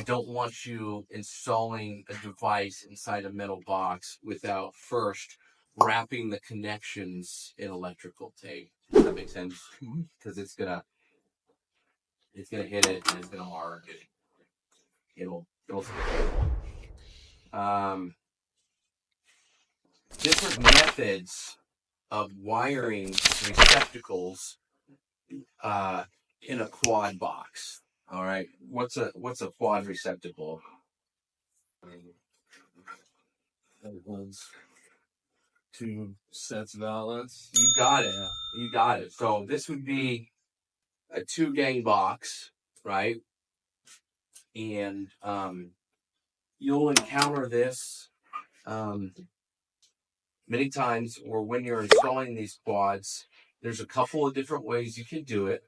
I don't want you installing a device inside a metal box without first wrapping the connections in electrical tape. Does that make sense? Because it's gonna hit it and it's gonna arc. It'll different methods of wiring receptacles in a quad box. All right, what's a quad receptacle? It holds 2 sets of outlets. You got it. You got it. So this would be a 2-gang box, right? And you'll encounter this many times, or when you're installing these quads. There's a couple of different ways you can do it.